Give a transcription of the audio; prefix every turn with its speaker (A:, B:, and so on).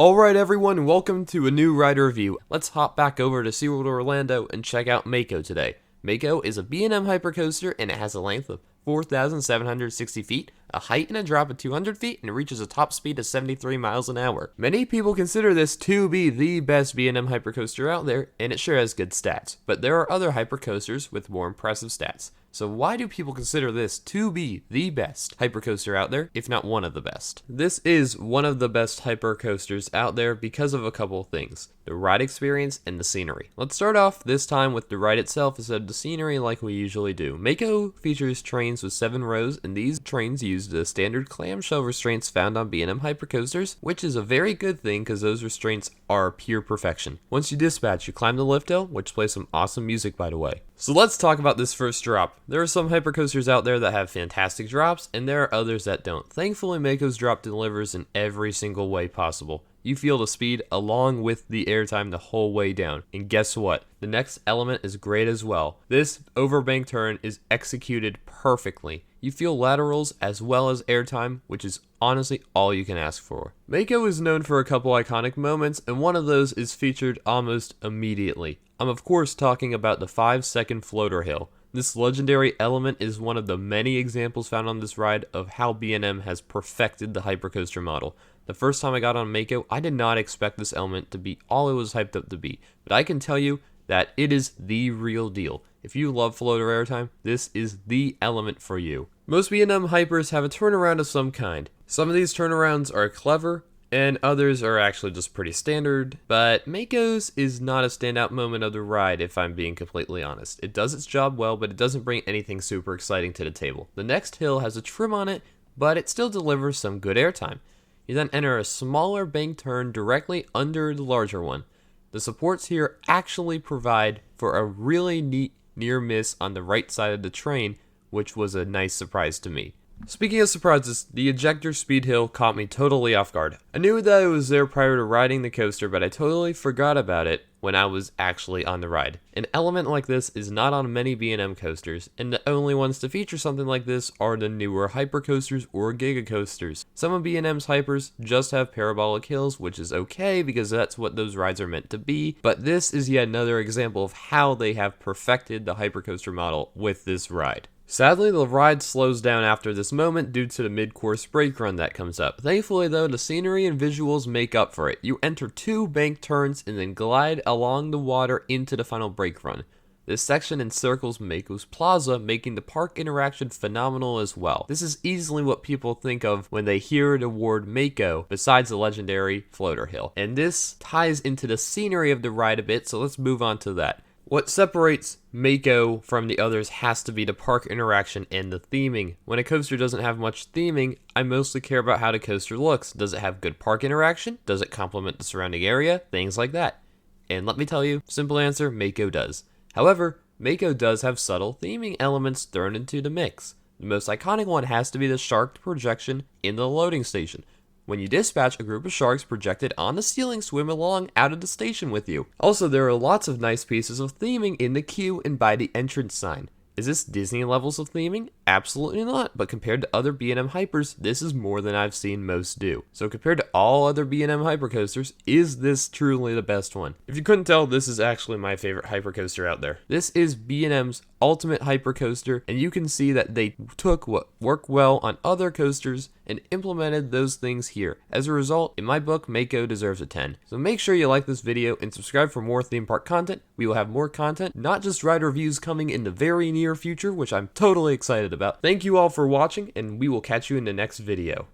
A: Alright everyone, welcome to a new ride review. Let's hop back over to SeaWorld Orlando and check out Mako today. Mako is a B&M Hyper Coaster and it has a length of 4,760 feet, a height and a drop of 200 feet, and it reaches a top speed of 73 miles an hour. Many people consider this to be the best B&M Hyper Coaster out there, and it sure has good stats. But there are other hyper coasters with more impressive stats. So why do people consider this to be the best hypercoaster out there, if not one of the best? This is one of the best hypercoasters out there because of a couple of things: the ride experience and the scenery. Let's start off this time with the ride itself instead of the scenery like we usually do. Mako features trains with 7 rows, and these trains use the standard clamshell restraints found on B&M hypercoasters, which is a very good thing because those restraints are pure perfection. Once you dispatch, you climb the lift hill, which plays some awesome music by the way. So let's talk about this first drop. There are some hypercoasters out there that have fantastic drops, and there are others that don't. Thankfully, Mako's drop delivers in every single way possible. You feel the speed along with the airtime the whole way down. And guess what? The next element is great as well. This overbank turn is executed perfectly. You feel laterals as well as airtime, which is honestly all you can ask for. Mako is known for a couple iconic moments, and one of those is featured almost immediately. I'm of course talking about the 5-second floater hill. This legendary element is one of the many examples found on this ride of how B&M has perfected the hypercoaster model. The first time I got on Mako, I did not expect this element to be all it was hyped up to be, but I can tell you that it is the real deal. If you love floater airtime, this is the element for you. Most B&M hypers have a turnaround of some kind. Some of these turnarounds are clever, and others are actually just pretty standard, but Mako's is not a standout moment of the ride if I'm being completely honest. It does its job well, but it doesn't bring anything super exciting to the table. The next hill has a trim on it, but it still delivers some good airtime. You then enter a smaller bank turn directly under the larger one. The supports here actually provide for a really neat near miss on the right side of the train, which was a nice surprise to me. Speaking of surprises, the Ejector speed hill caught me totally off guard. I knew that it was there prior to riding the coaster, but I totally forgot about it when I was actually on the ride. An element like this is not on many B&M coasters, and the only ones to feature something like this are the newer hypercoasters or gigacoasters. Some of B&M's hypers just have parabolic hills, which is okay because that's what those rides are meant to be, but this is yet another example of how they have perfected the hypercoaster model with this ride. Sadly, the ride slows down after this moment due to the mid-course brake run that comes up. Thankfully though, the scenery and visuals make up for it. You enter 2 bank turns and then glide along the water into the final brake run. This section encircles Mako's Plaza, making the park interaction phenomenal as well. This is easily what people think of when they hear the word Mako, besides the legendary floater hill. And this ties into the scenery of the ride a bit, so let's move on to that. What separates Mako from the others has to be the park interaction and the theming. When a coaster doesn't have much theming, I mostly care about how the coaster looks. Does it have good park interaction? Does it complement the surrounding area? Things like that. And let me tell you, simple answer, Mako does. However, Mako does have subtle theming elements thrown into the mix. The most iconic one has to be the shark projection in the loading station. When you dispatch, a group of sharks projected on the ceiling swim along out of the station with you. Also, there are lots of nice pieces of theming in the queue and by the entrance sign. Is this Disney levels of theming? Absolutely not, but compared to other B&M hypers, this is more than I've seen most do. So compared to all other B&M hypercoasters, is this truly the best one? If you couldn't tell, this is actually my favorite hypercoaster out there. This is B&M's ultimate hypercoaster, and you can see that they took what worked well on other coasters and implemented those things here. As a result, in my book, Mako deserves a 10. So make sure you like this video and subscribe for more theme park content. We will have more content, not just ride reviews, coming in the very near future, which I'm totally excited about. Thank you all for watching, and we will catch you in the next video.